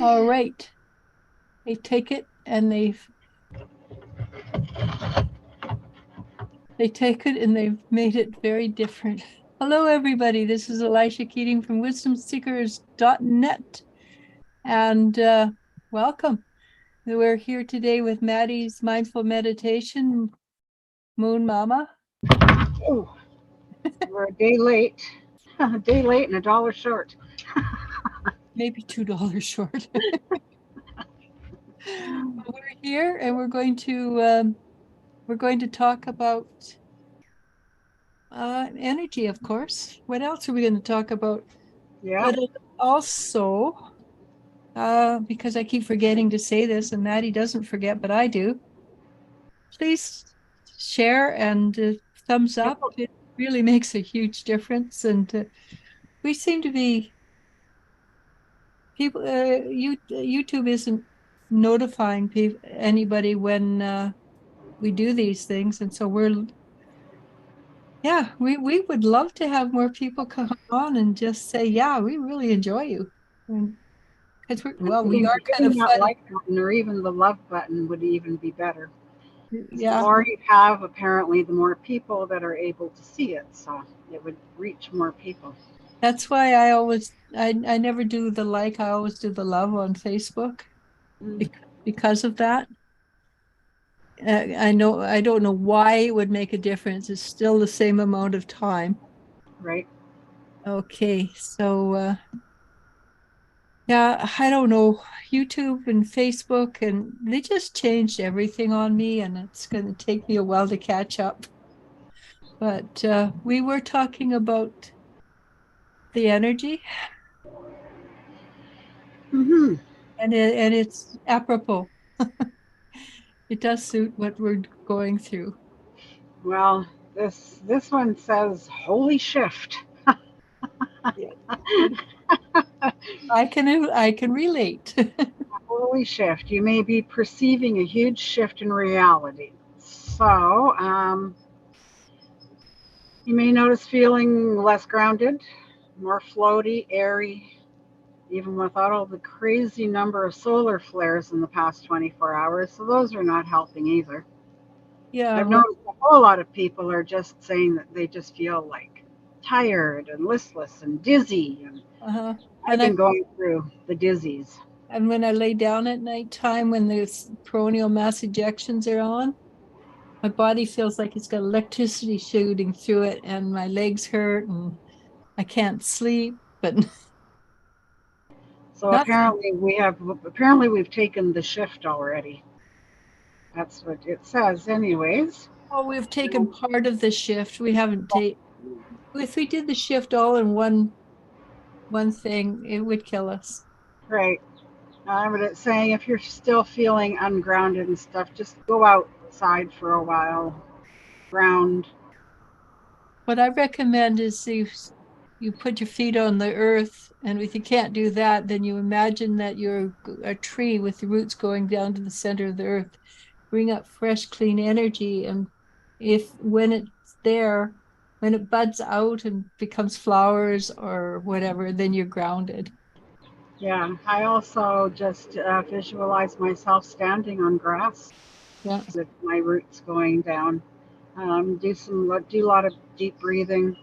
All right. They take it and they've made it very different. Hello, everybody. This is Elisha Keating from wisdomseekers.net, and welcome. We're here today with Maddie's mindful meditation, Moon Mama. Oh, we're a day late. A day late and a dollar short. Maybe $2 short. We're here, and we're going to talk about energy, of course. What else are we going to talk about? Yeah. But also, because I keep forgetting to say this, and Maddie doesn't forget, but I do. Please share and thumbs Yep. up. It really makes a huge difference, and we seem to be people. YouTube isn't notifying anybody when we do these things, and so we would love to have more people come on and just say, yeah, we really enjoy you, and because And we are kind hitting of that funny. like button or even the love button would even be better. Because the Yeah, more you have, apparently, the more people that are able to see it. So it would reach more people. that's why I never do the like, I always do the love on Facebook Mm, because of that. I don't know why it would make a difference. It's still the same amount of time. right. Okay, so yeah, I don't know. YouTube and Facebook, and they just changed everything on me, and it's going to take me a while to catch up. But we were talking about the energy, Hmm. and it's apropos. It does suit what we're going through. Well, this one says holy shift. Yeah. I can relate. Holy shift. You may be perceiving a huge shift in reality. So, you may notice feeling less grounded, more floaty, airy, even without all the crazy number of solar flares in the past 24 hours. So, those are not helping either. Yeah, I've well, noticed a whole lot of people are just saying that they just feel like tired and listless and dizzy. And uh-huh. I've And I been going through the dizzies. and when I lay down at nighttime when the peroneal mass ejections are on, my body feels like it's got electricity shooting through it, and my legs hurt, and I can't sleep. But So not apparently we've taken the shift already. That's what it says, anyways. well, we've taken part of the shift. We haven't taken. If we did the shift all in one thing, it would kill us. Right. But it's saying if you're still feeling ungrounded and stuff, just go outside for a while, ground. What I recommend is you put your feet on the earth, and if you can't do that, then you imagine that you're a tree with the roots going down to the center of the earth. Bring up fresh, clean energy, and if when it's there, when it buds out and becomes flowers or whatever, then you're grounded. Yeah, I also just visualize myself standing on grass Yeah. with my roots going down. Do a lot of deep breathing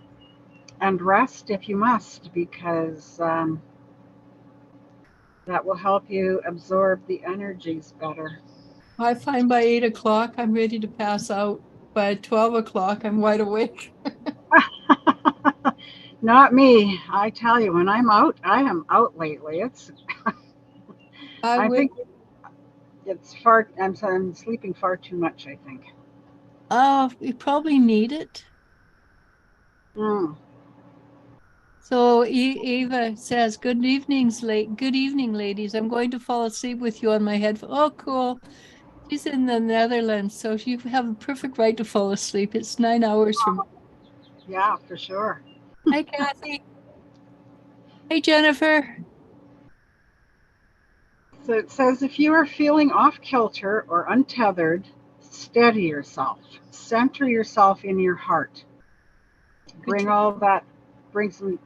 and rest if you must, because that will help you absorb the energies better. I find by 8 o'clock, I'm ready to pass out. By 12 o'clock, I'm wide awake. Not me. I tell you, when I'm out, I am out lately. I I would, think it's far. I'm sleeping far too much. I think. we probably need it. Mm. So Eva says, Good evening, ladies. I'm going to fall asleep with you on my head. Oh, cool. She's in the Netherlands, so you have a perfect right to fall asleep. It's 9 hours from. Yeah, for sure. Hi, Kathy. Hey, Jennifer. So it says if you are feeling off kilter or untethered, steady yourself. Center yourself in your heart. Bring all that. Bring some.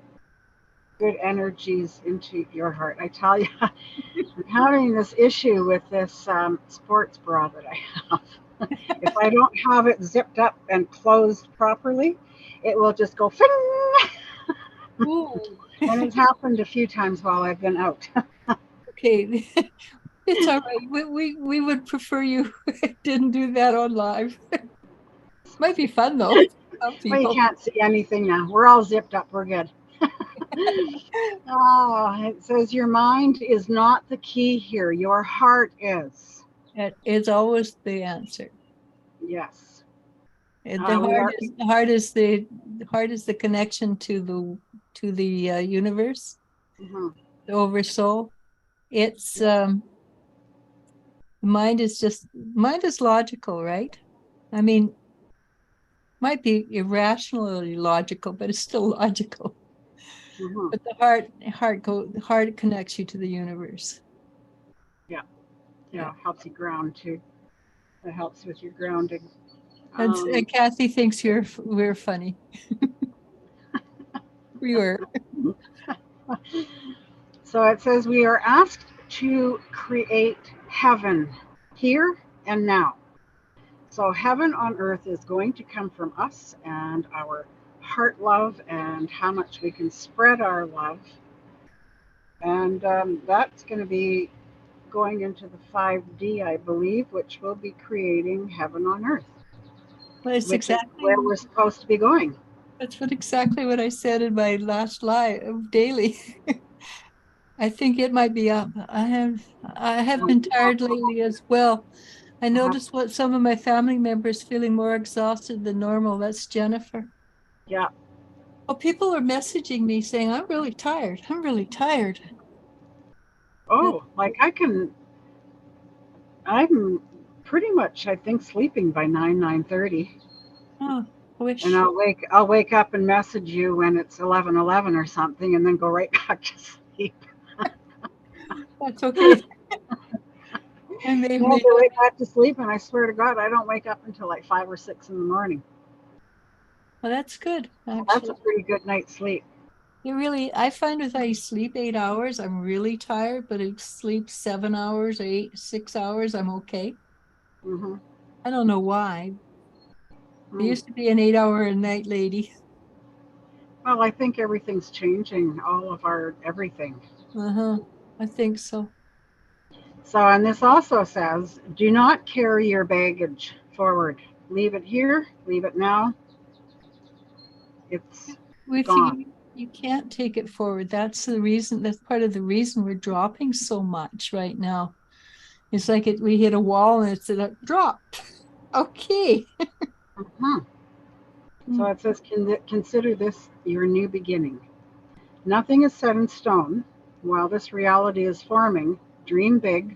good energies into your heart. I tell you, I'm having this issue with this sports bra that I have. If I don't have it zipped up and closed properly, it will just go fing. Ooh, And it's happened a few times while I've been out. okay. It's all right. We would prefer you didn't do that on live. Might be fun though. Some Well, you people. can't see anything now. We're all zipped up. We're good. Oh, it says your mind is not the key here. Your heart is. It is always the answer. Yes. And the We heart are. is the heart is the heart is the connection to the universe, Mhm. the oversoul. It's mind is logical, right? I mean, might be irrationally logical, but it's still logical. Mhm. But the heart connects you to the universe. Yeah. Yeah. Yeah. Helps you ground too. It helps with your grounding. And Um, Kathy thinks we're funny. We were. so it says we are asked to create heaven here and now. So heaven on earth is going to come from us and our heart love and how much we can spread our love. And that's going to be going into the 5D, I believe, which will be creating heaven on earth, Well, it's which is exactly where we're supposed to be going. that's what exactly what I said in my last live daily. I think it might be up. I have been tired lately as well. I Uh-huh. noticed what some of my family members feeling more exhausted than normal. That's Jennifer. Yeah. Well, people are messaging me saying, I'm really tired. I'm really tired. Oh, like I'm pretty much, I think, sleeping by 9:30. Oh, I And wish I'll wake up and message you when it's 11:11 or something, and then go right back to sleep. that's okay. I may And I'll make go up. right back to sleep, and I swear to God, I don't wake up until like 5 or 6 in the morning. Well, that's good, That's actually. a pretty good night's sleep. I find if I sleep 8 hours, I'm really tired, but if I sleep 7 hours or 6 hours, I'm okay. Hmm. I don't know why. I Mm. used to be an 8 hour a night lady. Well, I think everything's changing, all of our everything. Uh-huh. I think so. So, and this also says, do not carry your baggage forward. Leave it here, leave it now. It's If gone. you can't take it forward, that's the reason, that's part of the reason we're dropping so much right now. It's like we hit a wall and it's a drop. Okay. Hmm. So it says, consider this your new beginning. Nothing is set in stone. While this reality is forming, dream big,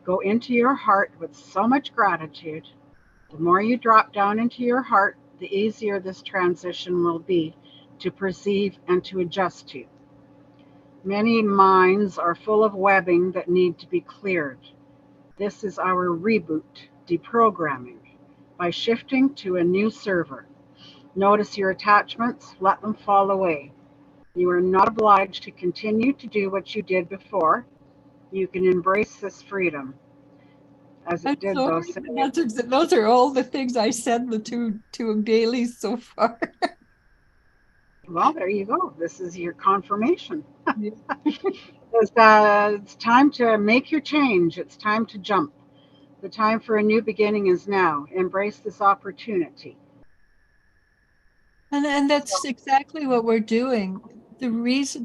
go into your heart with so much gratitude. The more you drop down into your heart, the easier this transition will be to perceive and to adjust to. Many minds are full of webbing that need to be cleared. This is our reboot, deprogramming, by shifting to a new server. Notice your attachments, let them fall away. You are not obliged to continue to do what you did before. You can embrace this freedom. As I'm it did, though, sorry. say, Those are all the things I said the two dailies so far. well, there you go. This is your confirmation. Yeah. It's time to make your change. It's time to jump. The time for a new beginning is now. Embrace this opportunity. And So, that's exactly what we're doing.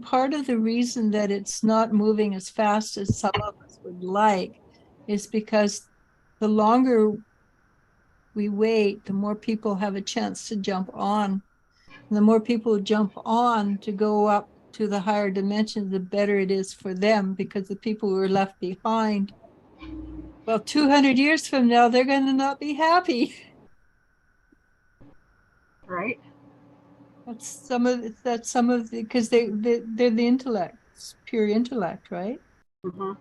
Part of the reason that it's not moving as fast as some of us would like is because the longer we wait, the more people have a chance to jump on. And the more people jump on to go up to the higher dimensions, the better it is for them because the people who are left behind, well, 200 years from now, they're going to not be happy. right? That's some of the, because they're the intellect, it's pure intellect, right? Hmm.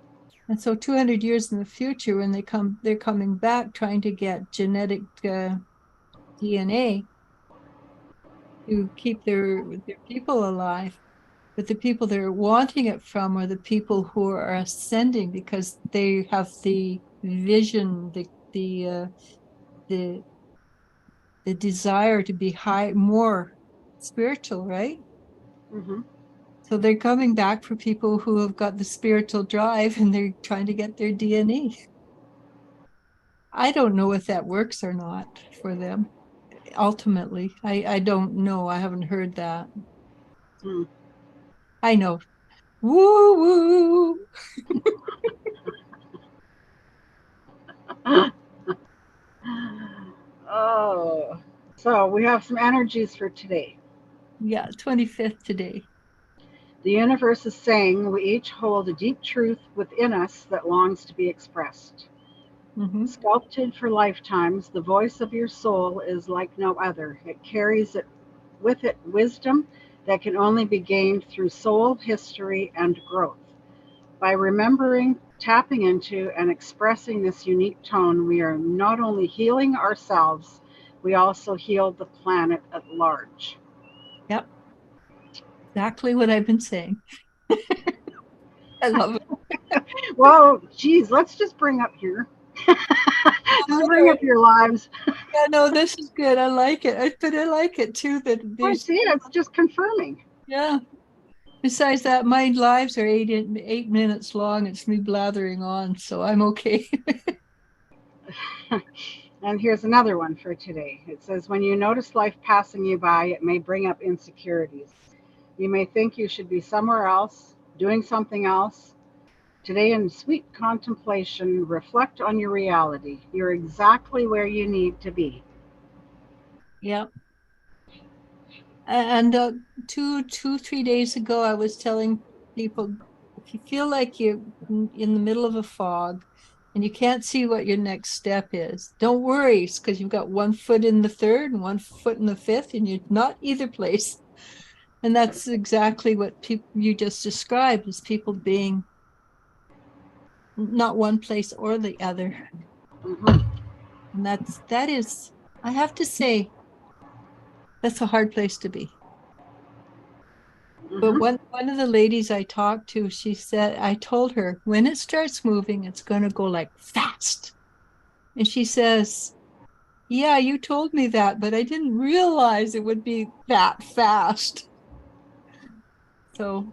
And so 200 years in the future, when they're coming back trying to get genetic DNA to keep their people alive. But the people that are wanting it from are the people who are ascending because they have the vision, the the desire to be high, more spiritual, right? Mm-hmm. So they're coming back for people who have got the spiritual drive and they're trying to get their DNA. I don't know if that works or not for them. Ultimately, I don't know. I haven't heard that. Mm. I know. Woo woo. Oh, so we have some energies for today. Yeah, 25th today. The universe is saying we each hold a deep truth within us that longs to be expressed. Mm-hmm. Sculpted for lifetimes, the voice of your soul is like no other. It carries with it wisdom that can only be gained through soul history and growth. By remembering, tapping into, and expressing this unique tone, we are not only healing ourselves, we also heal the planet at large. Yep, exactly what I've been saying. I love it. Well, geez, let's just bring up here. Just bring up your lives. Yeah, no, this is good. I like it. But I like it too that I there's, see it. It's just confirming. yeah. Besides that, my lives are 8 minutes long. It's me blathering on, so I'm okay. And here's another one for today. It says, when you notice life passing you by, it may bring up insecurities. You may think you should be somewhere else, doing something else. Today, in sweet contemplation, reflect on your reality. You're exactly where you need to be. Yeah. And 3 days ago, I was telling people if you feel like you're in the middle of a fog and you can't see what your next step is, don't worry, because you've got one foot in the third and one foot in the fifth, and you're not either place. And that's exactly what people you just described as people being not one place or the other. Mm-hmm. And that is, I have to say, that's a hard place to be. But Mm-hmm. one of the ladies I talked to, she said, I told her when it starts moving, it's going to go like fast. And she says, yeah, you told me that, but I didn't realize it would be that fast. So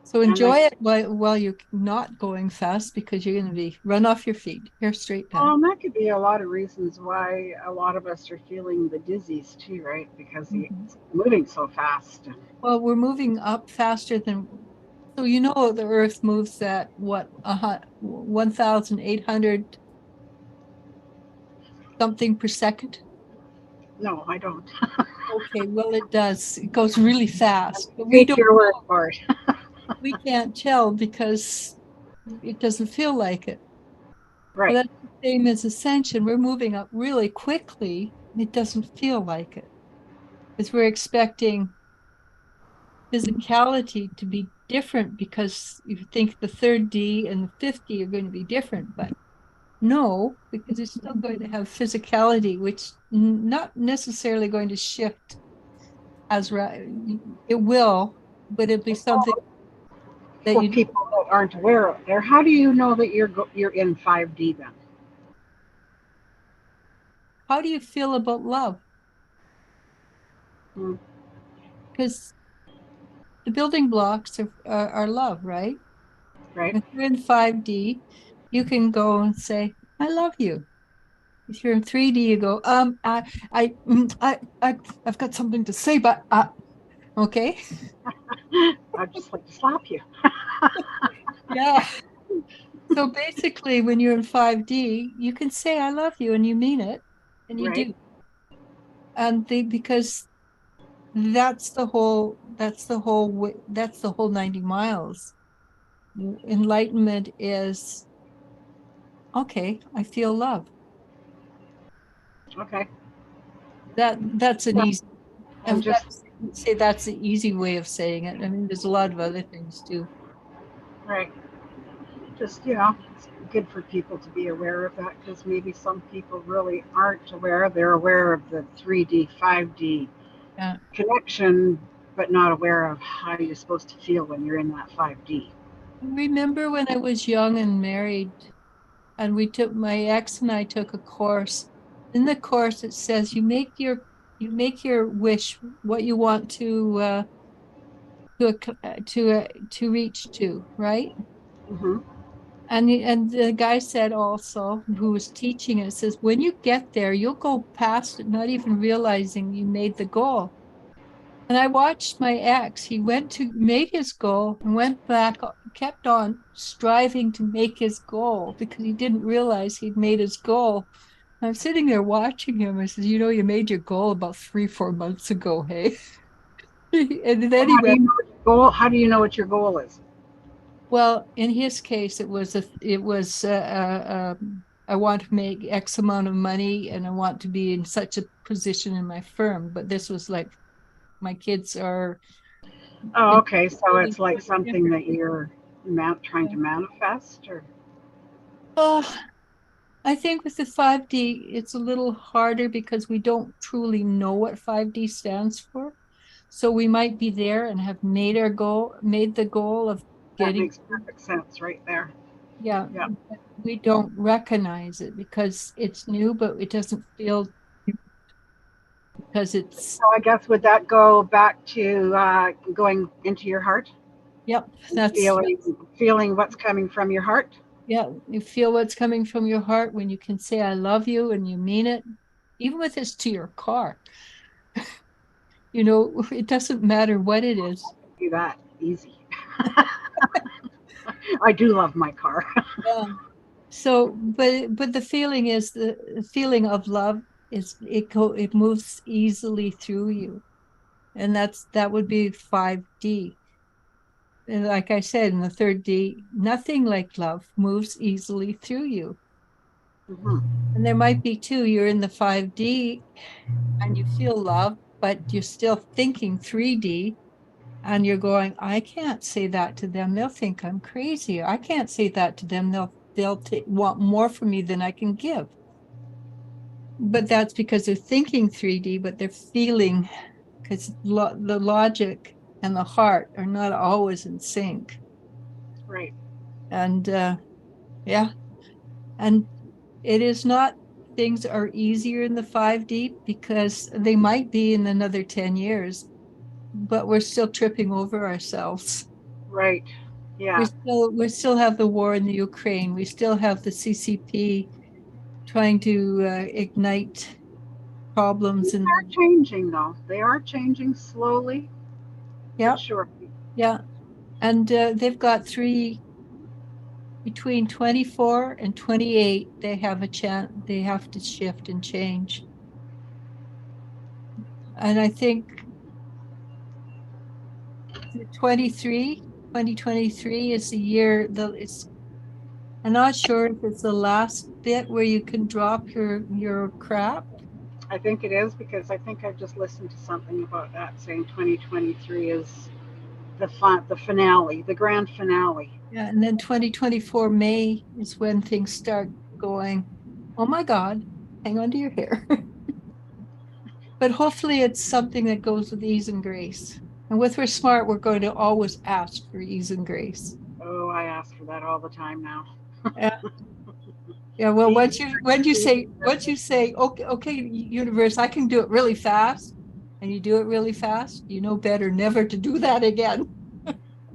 so And enjoy like, it while you're not going fast because you're going to be run off your feet, hair straight down. that could be a lot of reasons why a lot of us are feeling the dizzies too, right? Because Mhm. it's moving so fast. Well, we're moving up faster than, so you know the Earth moves at what, 1,800 something per second. No, I don't. Okay, well it does. It goes really fast, but we Take don't your word for it. we can't tell because it doesn't feel like it. Well, Right. that's the same as ascension. We're moving up really quickly. It doesn't feel like it because we're expecting physicality to be different because you think the third D and the fifth D are going to be different, but no, because it's still going to have physicality, which not necessarily going to shift as right. It will, but it'll be something that For you. people that aren't aware of there, how do you know that you're in 5D then? How do you feel about love? Hmm. Because the building blocks are love, right? Right. If you're in 5D, you can go and say, I love you. If you're in 3D, you go, I've got something to say, but okay. I'd just like to slap you. Yeah. So basically, when you're in 5D, you can say, I love you, and you mean it, and you Right. do. And because that's the whole 90 miles. Enlightenment is, okay, I feel love. Okay. That's an Yeah. easy, And just say that's the easy way of saying it. I mean, there's a lot of other things too. right. Just it's good for people to be aware of that because maybe some people really aren't aware. They're aware of the 3D, 5D Yeah. connection, but not aware of how you're supposed to feel when you're in that 5D. I remember when I was young and married, and my ex and I took a course. In the course, it says you make your wish what you want to reach to, right? Mm-hmm. And the guy said also, who was teaching it, says when you get there, you'll go past it, not even realizing you made the goal. And I watched my ex. He went to make his goal and went back, kept on striving to make his goal because he didn't realize he'd made his goal. I'm sitting there watching him. I says, you know, you made your goal about 3, 4 months ago, hey? And Well, then he how do you went, know what your goal? How do you know what your goal is? well, in his case, it was, I want to make X amount of money and I want to be in such a position in my firm. But this was like, my kids are Oh, in okay. So totally, it's like totally something different. that you're trying to manifest, or Oh, I think with the 5D, it's a little harder because we don't truly know what 5D stands for. So we might be there and have made the goal of that getting, makes perfect sense right there. yeah, Yeah. but we don't recognize it because it's new, but it doesn't feel because it's, So I guess would that go back to going into your heart, yep, and feeling what's coming from your heart? yeah, you feel what's coming from your heart when you can say, I love you and you mean it, even if it's to your car. You know, it doesn't matter what it is. Do that easy. I do love my car. Yeah. So, but the feeling is the feeling of love it moves easily through you, and that would be 5D. And like I said, in the third D, nothing like love moves easily through you. Mm-hmm. And there might be two. You're in the 5D and you feel love, but you're still thinking 3D, and you're going, I can't say that to them. They'll think I'm crazy. I can't say that to them. Want more from me than I can give. But that's because they're thinking 3D, but they're feeling, because the logic and the heart are not always in sync. Right. And yeah, and it is not, things are easier in the 5D because they might be in another 10 years, but we're still tripping over ourselves. Right. Yeah. We still have the war in the Ukraine. We still have the CCP trying to ignite problems Things in, are changing, though. They are changing slowly but yeah, surely. yeah. And they've got three, between 24 and 28, they have a chance, they have to shift and change. And I think the 2023 is the year that it's, I'm not sure if it's the last bit where you can drop your crap. I think it is because I think I just listened to something about that saying 2023 is the finale, the grand finale. Yeah, and then 2024 May is when things start going, oh my God, hang on to your hair. But hopefully it's something that goes with ease and grace. And with We're Smart, we're going to always ask for ease and grace. Oh, I ask for that all the time now. Yeah. Yeah. Well, Easy, once you say, okay, okay, universe, I can do it really fast, and you do it really fast, you know better never to do that again.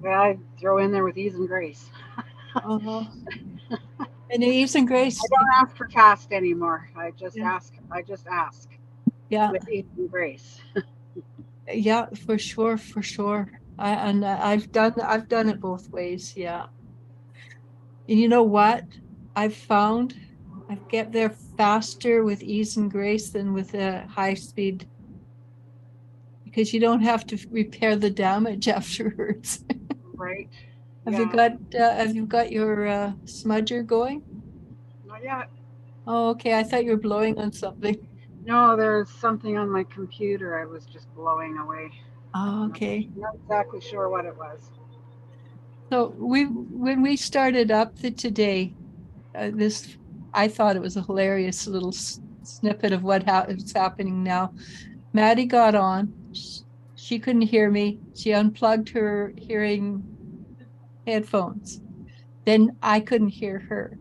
I throw in there with ease and grace. Uh-huh. And ease and I grace. don't ask for fast anymore. I just Yeah. ask. I just ask Yeah. with ease and grace. Yeah, for sure, for sure. I've done it both ways. Yeah. And you know what? I've found I get there faster with ease and grace than with a high speed because you don't have to repair the damage afterwards. Right? Yeah. Have you got your smudger going? Not yet. Oh, okay. I thought you were blowing on something. No, there's something on my computer I was just blowing away. Oh, Not, okay. not exactly sure what it was. So when we started up today, this I thought it was a hilarious little snippet of what's happening now. Maddie got on. She She couldn't hear me. She unplugged her hearing headphones. Then I couldn't hear her.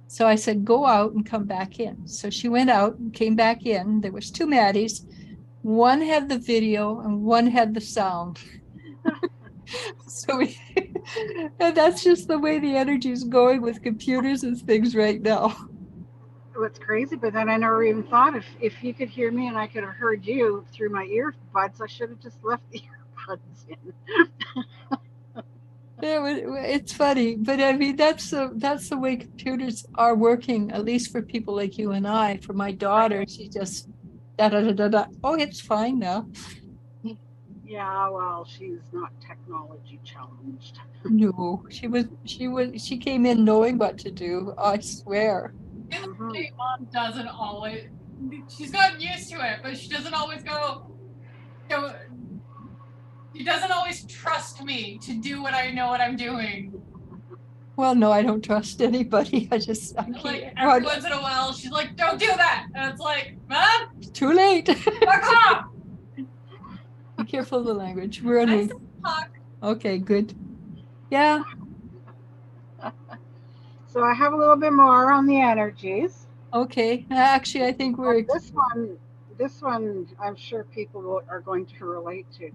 So I said, go out and come back in. So she went out and came back in. There was two Maddies. One had the video and one had the sound. So we, and that's just the way the energy is going with computers and things right now. It's crazy, but then I never even thought if you could hear me and I could have heard you through my earbuds, I should have just left the earbuds in. It's funny, but I mean that's the way computers are working, at least for people like you and I. For my daughter, she just da da da da da. Oh, it's fine now. Yeah, well, she's not technology challenged. No, she came in knowing what to do. I swear. Mm-hmm. Mom doesn't always. She's gotten used to it, but she doesn't always go. She doesn't always trust me to do what I know what I'm doing. Well, no, I don't trust anybody. I Like can't. every once in a while, she's like, "Don't do that," and it's like, "Mom, Too late. fuck off." Be careful of the language. We're on. I talk. Okay, good. Yeah. So I have a little bit more on the energies. Okay. Actually, I think we're. This one, I'm sure people are going to relate to.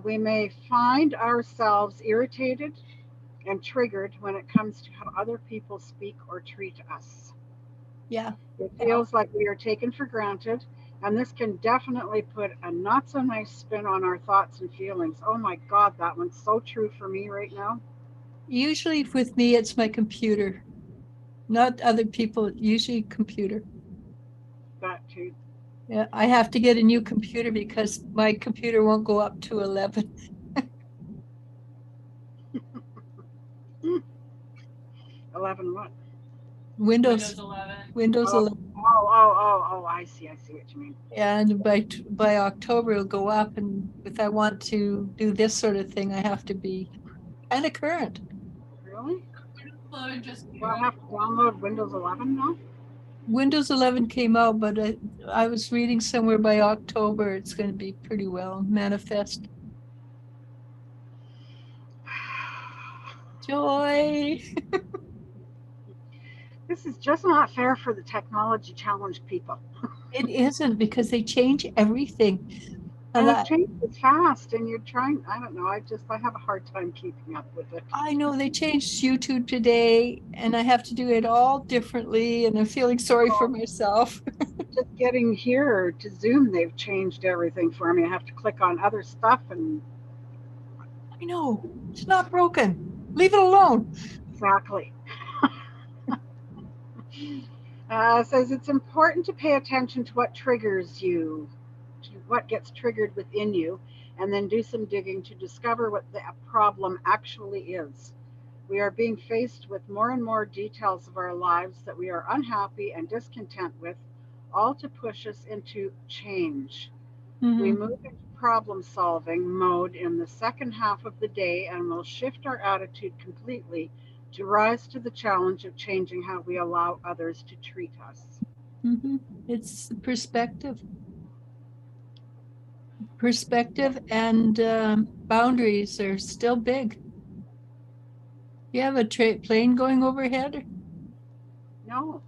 We may find ourselves irritated and triggered when it comes to how other people speak or treat us. Yeah. It feels like we are taken for granted, and this can definitely put a not so nice spin on our thoughts and feelings. Oh my God, that one's so true for me right now. Usually with me, it's my computer, not other people. Usually computer. That too. Yeah, I have to get a new computer because my computer won't go up to 11. 11 what? Windows 11. Windows Oh, 11. I see what you mean. And by October it'll go up. And if I want to do this sort of thing, I have to be kind of current. Really? Just Do I have to download Windows 11 now? Windows 11 came out, but I was reading somewhere by October it's going to be pretty well manifest. Joy. This is just not fair for the technology challenged people. It isn't because they change everything. And it changes fast, and you're trying, I don't know, I have a hard time keeping up with it. I know they changed YouTube today, and I have to do it all differently, and I'm feeling sorry for myself. Just getting here to Zoom, they've changed everything for me. I have to click on other stuff, and I know it's not broken. Leave it alone. exactly. Says it's important to pay attention to what triggers you, to what gets triggered within you, and then do some digging to discover what the problem actually is. We are being faced with more and more details of our lives that we are unhappy and discontent with, all to push us into change. We Mm-hmm. move into problem solving mode in the second half of the day and will shift our attitude completely to rise to the challenge of changing how we allow others to treat us. Mm-hmm. It's perspective. Perspective and boundaries are still big. You have a plane going overhead? No.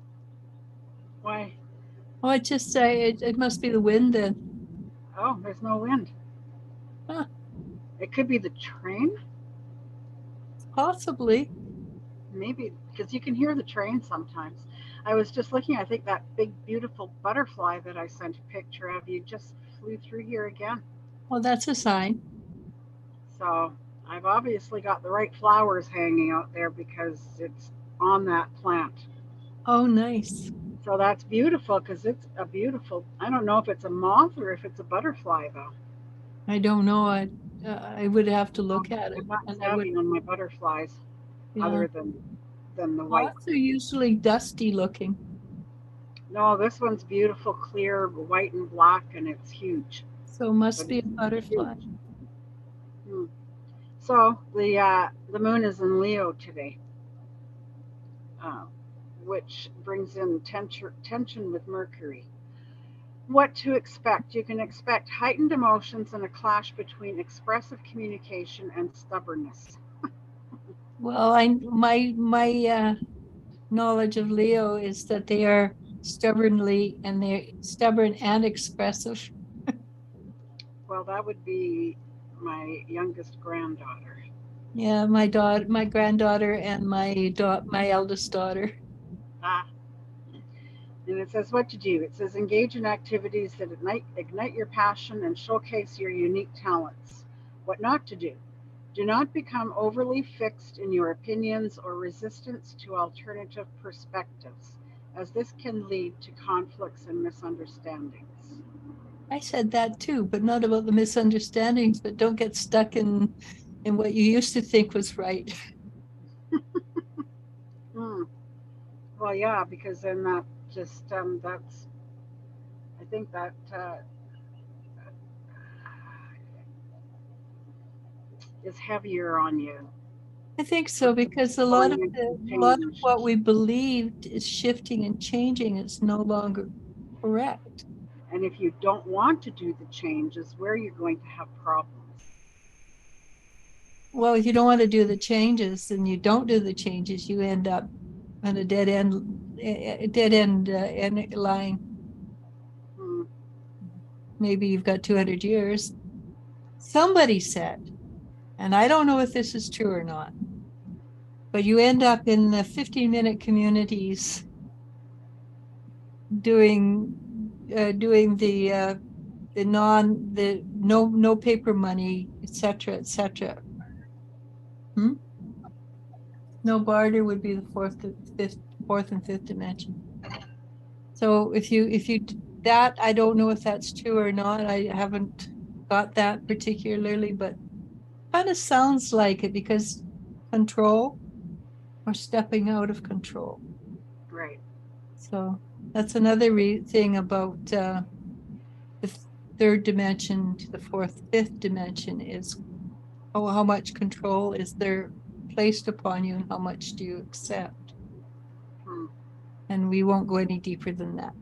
Why? Oh, I just say it must be the wind then. Oh, there's no wind. Huh, It could be the train. possibly. Maybe because you can hear the train sometimes. I was just looking, I think that big, beautiful butterfly that I sent a picture of you just flew through here again. Well, that's a sign. So I've obviously got the right flowers hanging out there because it's on that plant. Oh, nice. So that's beautiful because it's a beautiful, I don't know if it's a moth or if it's a butterfly though. I don't know. I would have to look at it, I'm not and I would. savvy on my butterflies Yeah, other than the white. moths are usually dusty looking. No, this one's beautiful, clear, white and black, and it's huge. So it must But be a it's butterfly. huge. Hmm. So the moon is in Leo today, uh, which brings in tension with Mercury. What to expect? You can expect heightened emotions and a clash between expressive communication and stubbornness. Well, my knowledge of Leo is that they are they're stubborn and expressive. Well, that would be my youngest granddaughter. Yeah, my granddaughter, and my eldest daughter. Ah, and it says what to do. It says engage in activities that ignite your passion and showcase your unique talents. What not to do. Do not become overly fixed in your opinions or resistance to alternative perspectives, as this can lead to conflicts and misunderstandings. I said that too, but not about the misunderstandings, but don't get stuck in what you used to think was right. Hmm. Well, yeah, because then that just that's I think that is heavier on you I think so, because going into a lot of change. what we believed is shifting and changing. It's no longer correct. And if you don't want to do the change, is where you're going to have problems. Well, if you don't want to do the changes and you don't do the changes, you end up on a dead end line. Hmm. Maybe you've got 200 years. Somebody said, and I don't know if this is true or not, but you end up in the 15-minute communities doing doing the no paper money, etc., etc. Hmm? No barter would be the fourth and fifth dimension. So if you that, I don't know if that's true or not. I haven't got that particularly, but kind of sounds like it, because control or stepping out of control. Right. So that's another thing about the third dimension to the fourth, fifth dimension is how much control is there placed upon you and how much do you accept. Hmm. And we won't go any deeper than that.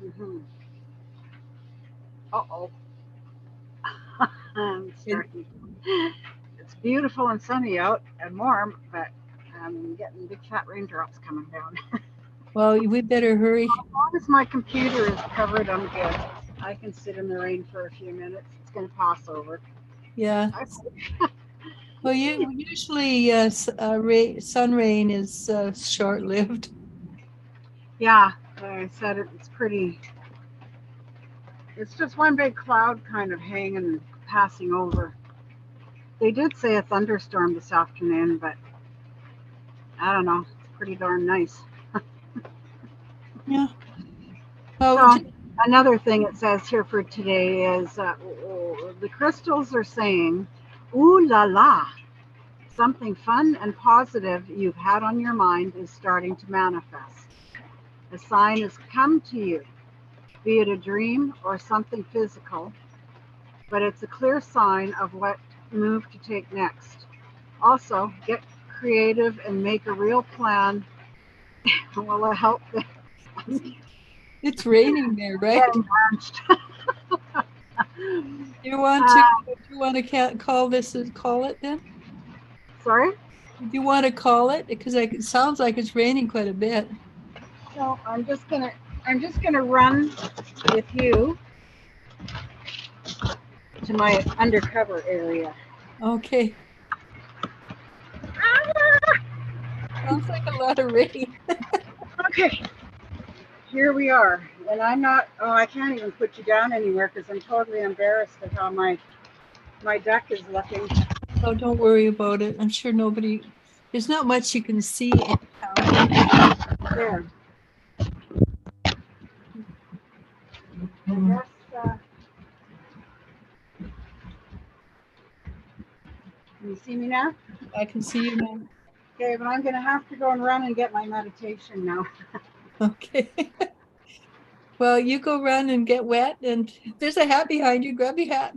Mm-hmm. Uh-oh. I'm It, starting. It's beautiful and sunny out and warm, but I'm getting big fat raindrops coming down. well, we better hurry. As long as my computer is covered, I'm good. I can sit in the rain for a few minutes. It's going to pass over. Yeah. I, Well, usually sun rain is short-lived. yeah, like I said, it's pretty. It's just one big cloud kind of hanging and passing over. They did say a thunderstorm this afternoon, but I don't know. It's pretty darn nice. Yeah. Oh, So another thing it says here for today is the crystals are saying, "Ooh la la." Something fun and positive you've had on your mind is starting to manifest. A sign has come to you, be it a dream or something physical, but it's a clear sign of what move to take next. Also, get creative and make a real plan. Will help it's raining there, right? getting launched. Do you want to call call it then? Sorry. Do you want to call it? Because it sounds like it's raining quite a bit. So I'm just gonna run with you to my undercover area. Okay. Sounds like a lot of rain. Okay, here we are. And I'm not, oh, I can't even put you down anywhere because I'm totally embarrassed of how my deck is looking. Oh, don't worry about it. I'm sure there's not much you can see anyhow. There. I guess, can you see me now? I can see you now. Okay, but I'm going to have to go and run and get my meditation now. Okay. Well, you go run and get wet, and if there's a hat behind you, grab your hat.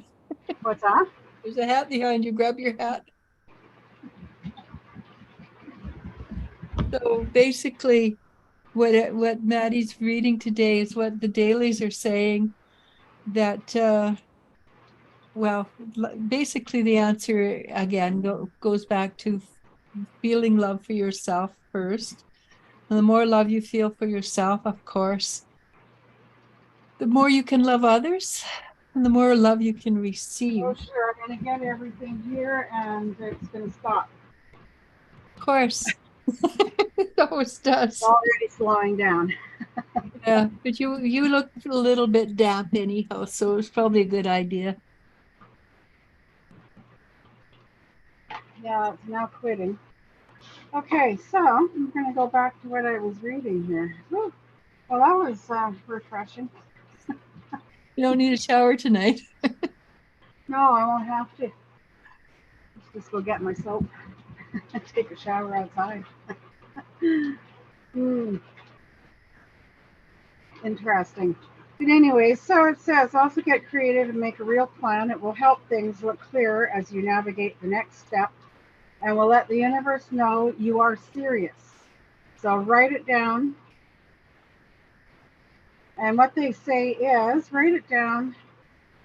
What's that? There's a hat behind you, grab your hat. So basically, what Maddie's reading today is what the dailies are saying, that well, basically the answer again goes back to feeling love for yourself first. And the more love you feel for yourself, of course, the more you can love others and the more love you can receive. Oh, sure. I'm going to get everything here and it's going to stop. Of course. It always It's does. already slowing down. Yeah, but you look a little bit damp anyhow, so it's probably a good idea. Yeah, it's now quitting. Okay, so I'm going to go back to what I was reading here. Whew. Well, that was refreshing. You don't need a shower tonight. No, I won't have to. Let's just go get my soap and take a shower outside. Interesting. But anyway, so it says also get creative and make a real plan. It will help things look clearer as you navigate the next step and will let the universe know you are serious. So write it down. And what they say is write it down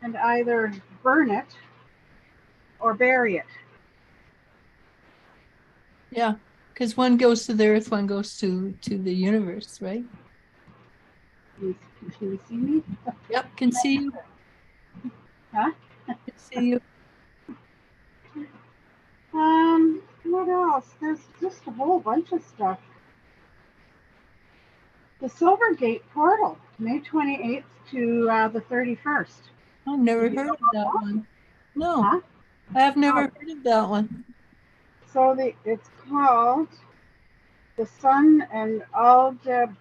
and either burn it or bury it. Yeah, because one goes to the earth, one goes to the universe, right? Can you see me? Yep, can see you. Huh? Can see you. What else? There's just a whole bunch of stuff. The Silvergate portal, May 28th to the 31st. I've never You heard know of that about one. No, that? Huh? I have never Oh, heard of that one. so it's called the Sun and Aldebaran,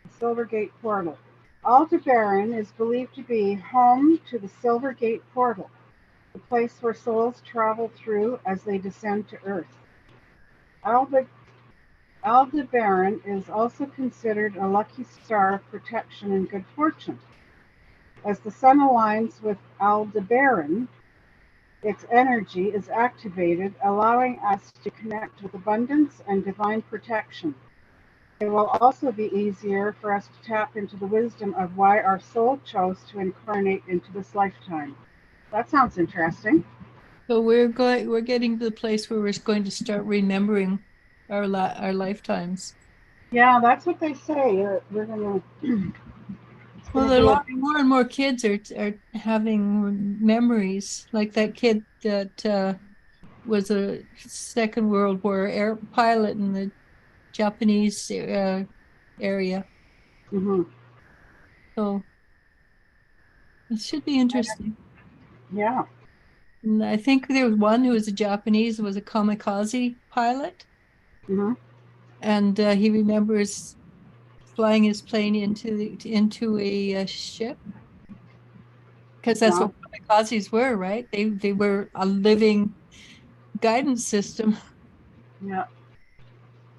the Silvergate portal. Aldebaran is believed to be home to the Silvergate portal, the place where souls travel through as they descend to Earth. Aldebaran is also considered a lucky star of protection and good fortune. As the sun aligns with Aldebaran, its energy is activated, allowing us to connect with abundance and divine protection. It will also be easier for us to tap into the wisdom of why our soul chose to incarnate into this lifetime. That sounds interesting. So we're getting to the place where we're going to start remembering our lifetimes. Yeah, that's what they say. We're gonna it's Well, gonna a be a lot more and more kids are having memories, like that kid that was a Second World War air pilot in the Japanese area. mhm. So it should be interesting. Yeah. And I think there was one who was a Japanese, was a kamikaze pilot, Mhm. and he remembers flying his plane into a ship, because that's Yeah. what kamikazes were, right? They were a living guidance system. Yeah.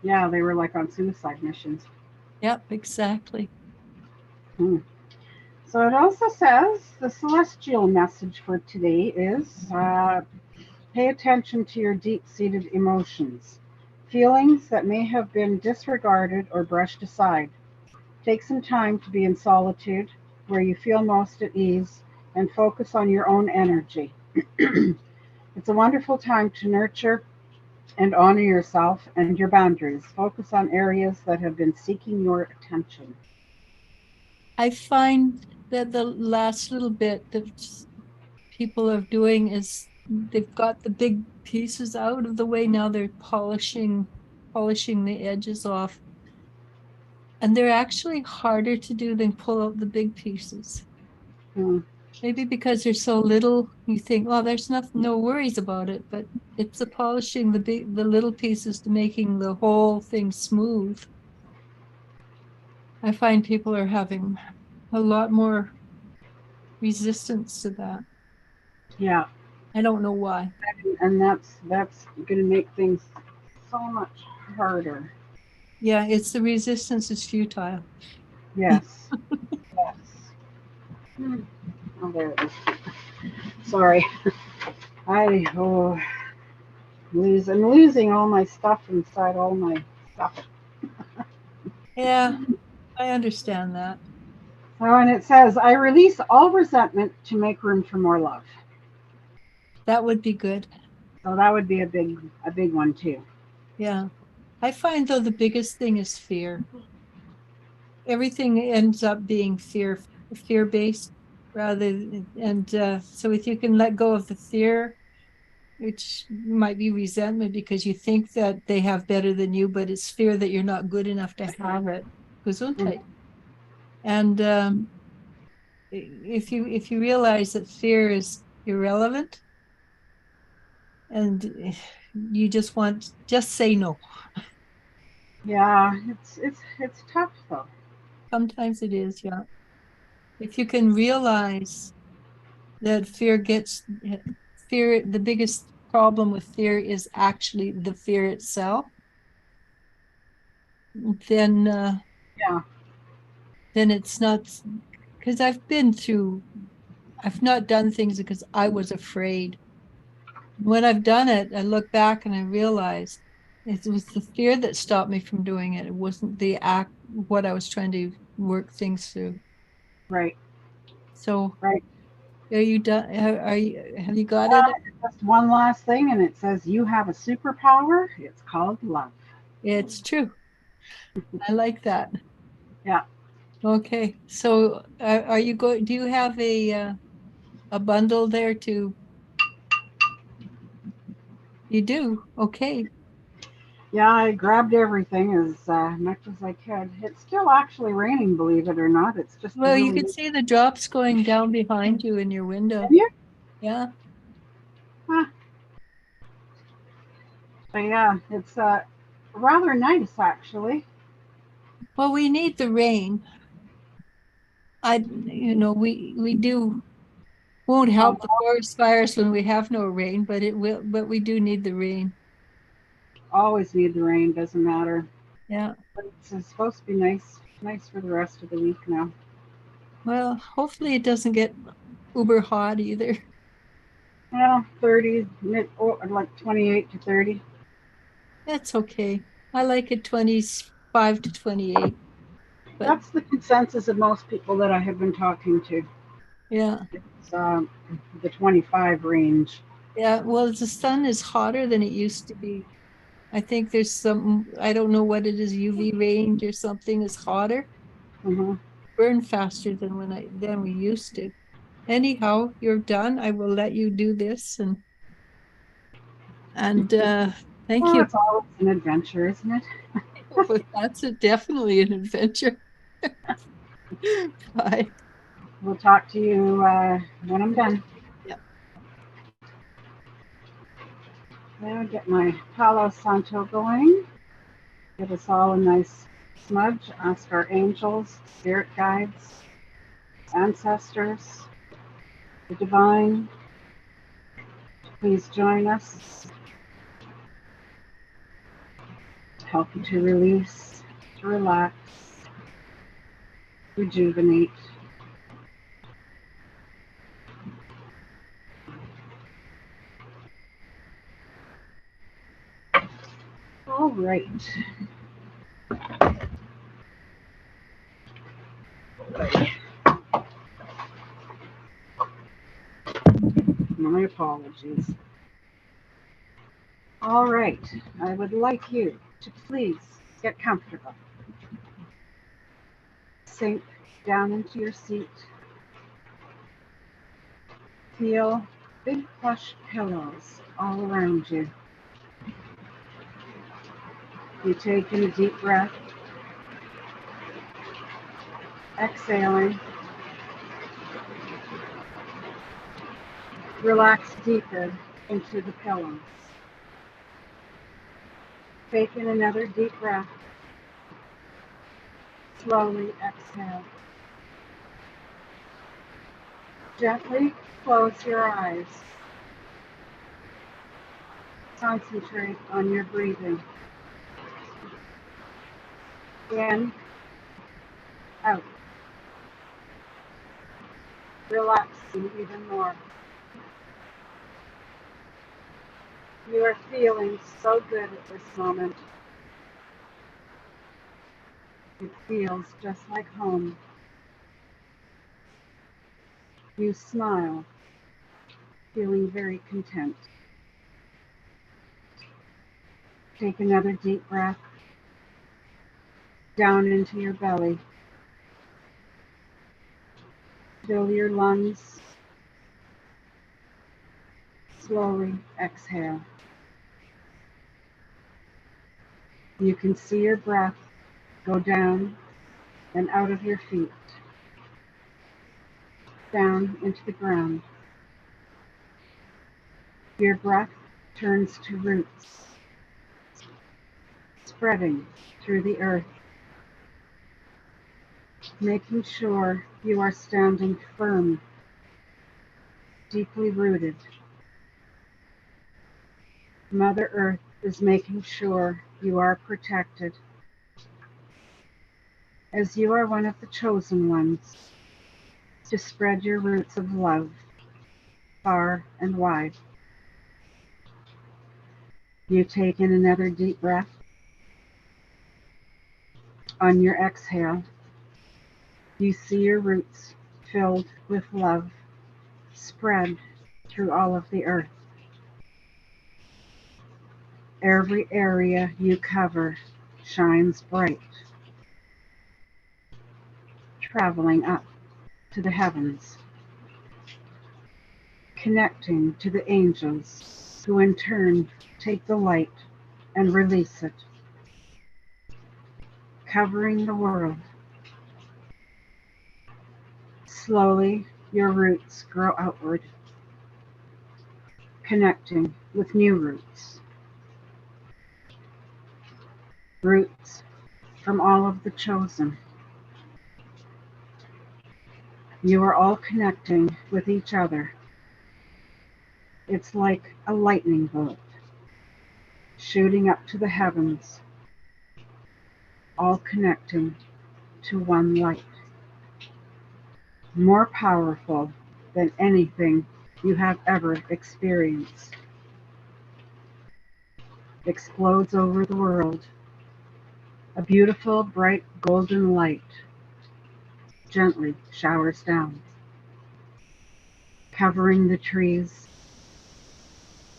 Yeah, they were like on suicide missions. Yep, exactly. Hmm. So it also says the celestial message for today is pay attention to your deep seated emotions, feelings that may have been disregarded or brushed aside. Take some time to be in solitude where you feel most at ease and focus on your own energy. It's a wonderful time to nurture and honor yourself and your boundaries. Focus on areas that have been seeking your attention. I find that the last little bit that people are doing is they've got the big pieces out of the way. Now they're polishing the edges off, and they're actually harder to do than pull out the big pieces. Hmm. Maybe because there's so little, you think, oh, there's no worries about it, but it's the polishing the little pieces to making the whole thing smooth. I find people are having a lot more resistance to that. Yeah, I don't know why. and that's going to make things so much harder. Yeah, it's the resistance is futile. Yes, yes. Hmm. Oh, there it is. Sorry, I'm losing all my stuff inside all my stuff. Yeah, I understand that. So, and it says, I release all resentment to make room for more love. That would be good. So that would be a big one too. Yeah. I find though the biggest thing is fear. Everything ends up being fear based rather and so if you can let go of the fear, which might be resentment because you think that they have better than you, but it's fear that you're not good enough to have it. Mm. Gesundheit. And if you realize that fear is irrelevant and you just say no. Yeah, it's tough though. Sometimes it is, yeah. If you can realize that fear, the biggest problem with fear is actually the fear itself, then Yeah, then it's not because I've not done things because I was afraid. When I've done it, I look back and I realize it was the fear that stopped me from doing it. It wasn't the act, what I was trying to work things through. right, So, right. are you done? Have you got it? Just one last thing, and it says you have a superpower. It's called love. It's true. I like that. Yeah. Okay. So, are you going? Do you have a bundle there to? You do. Okay. Yeah, I grabbed everything as much as I could. It's still actually raining, believe it or not. It's just Well, you really. can see the drops going down behind you in your window. Have you? Yeah. Huh. But yeah, it's rather nice actually. Well, we need the rain. We do won't Um, help the forest fires when we have no rain, but it will. But we do need the rain. always need the rain, doesn't matter. Yeah. But it's supposed to be nice for the rest of the week now. Well, hopefully it doesn't get uber hot either. Well, 30, or like 28 to 30. That's okay. I like it 25 to 28. But That's the consensus of most people that I have been talking to. yeah, It's the 25 range. yeah. Well, the sun is hotter than it used to be. I think there's some, I don't know what it is, UV range or something is hotter, Hmm. burn faster than we used to. Anyhow, you're done. I will let you do this and thank Well, you. it's always an adventure, isn't it? That's definitely an adventure. Bye. We'll talk to you when I'm done. Yeah. Now get my Palo Santo going. Give us all a nice smudge. Ask our angels, spirit guides, ancestors, the divine. Please join us. Help you to release, to relax, rejuvenate. All right. My apologies. All right. I would like you to please get comfortable. Sink down into your seat. Feel big plush pillows all around you. You take in a deep breath, exhaling, relax deeper into the pillows. Take in another deep breath, slowly exhale. Gently close your eyes. Concentrate on your breathing. In, out, relaxing even more. You are feeling so good at this moment. It feels just like home. You smile, feeling very content. Take another deep breath down into your belly. Fill your lungs. Slowly exhale. You can see your breath go down and out of your feet, down into the ground. Your breath turns to roots, spreading through the earth, making sure you are standing firm, deeply rooted. Mother Earth is making sure you are protected, as you are one of the chosen ones to spread your roots of love far and wide. You take in another deep breath. On your exhale, you see your roots filled with love spread through all of the earth. Every area you cover shines bright, traveling up to the heavens, connecting to the angels who in turn take the light and release it, covering the world. Slowly, your roots grow outward, connecting with new roots, roots from all of the chosen. You are all connecting with each other. It's like a lightning bolt shooting up to the heavens, all connecting to one light, more powerful than anything you have ever experienced. Explodes over the world, a beautiful, bright, golden light gently showers down, covering the trees,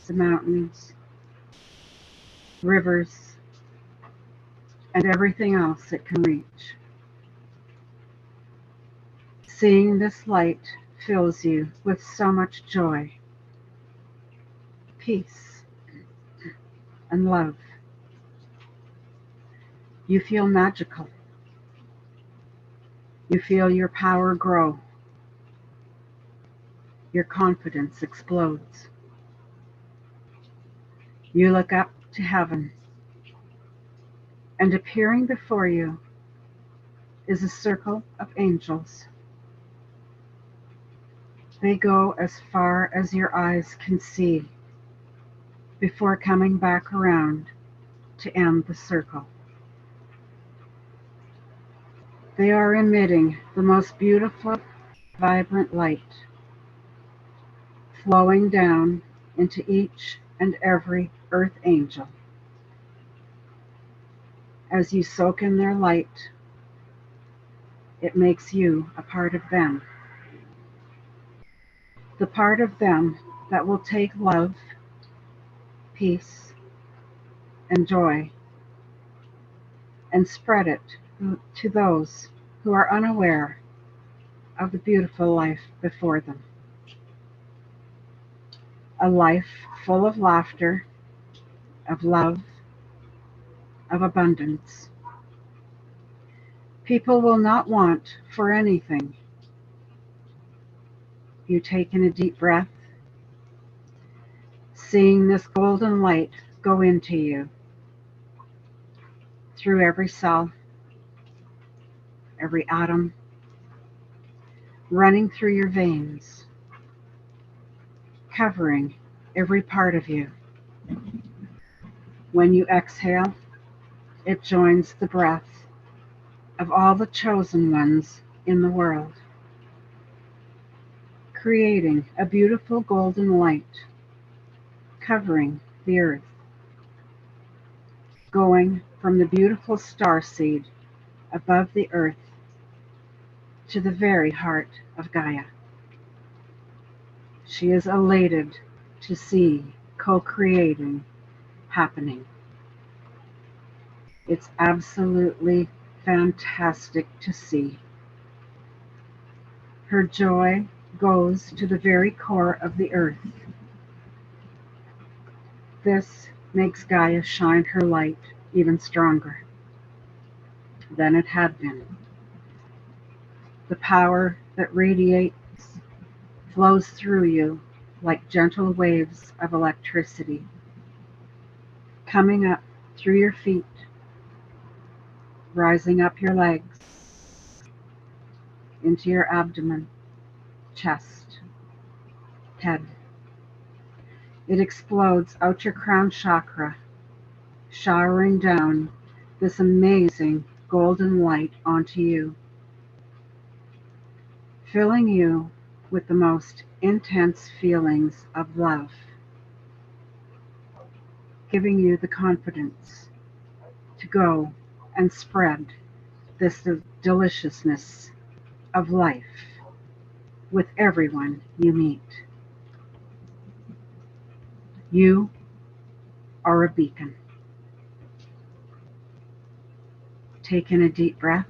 the mountains, rivers, and everything else it can reach. Seeing this light fills you with so much joy, peace, and love. You feel magical. You feel your power grow. Your confidence explodes. You look up to heaven, and appearing before you is a circle of angels. They go as far as your eyes can see before coming back around to end the circle. They are emitting the most beautiful, vibrant light, flowing down into each and every earth angel. As you soak in their light, it makes you a part of them. The part of them that will take love, peace, and joy and spread it to those who are unaware of the beautiful life before them. A life full of laughter, of love, of abundance. People will not want for anything. You take in a deep breath, seeing this golden light go into you, through every cell, every atom, running through your veins, covering every part of you. When you exhale, it joins the breath of all the chosen ones in the world, creating a beautiful golden light covering the earth, going from the beautiful star seed above the earth to the very heart of Gaia. She is elated to see co-creating happening. It's absolutely fantastic to see. Her joy goes to the very core of the earth. This makes Gaia shine her light even stronger than it had been. The power that radiates flows through you like gentle waves of electricity, coming up through your feet, rising up your legs, into your abdomen, chest, head. It explodes out your crown chakra, showering down this amazing golden light onto you, filling you with the most intense feelings of love, giving you the confidence to go and spread this deliciousness of life with everyone you meet. You are a beacon. Take in a deep breath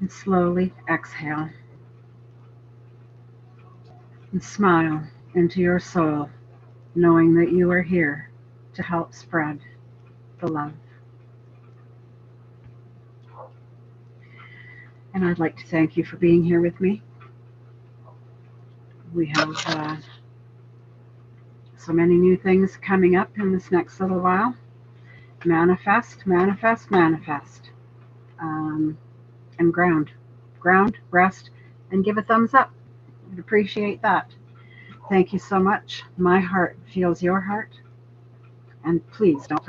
and slowly exhale and smile into your soul, knowing that you are here to help spread the love. And I'd like to thank you for being here with me. We have so many new things coming up in this next little while. Manifest, manifest, manifest. And ground, rest, and give a thumbs up. I'd appreciate that. Thank you so much. My heart feels your heart. And please don't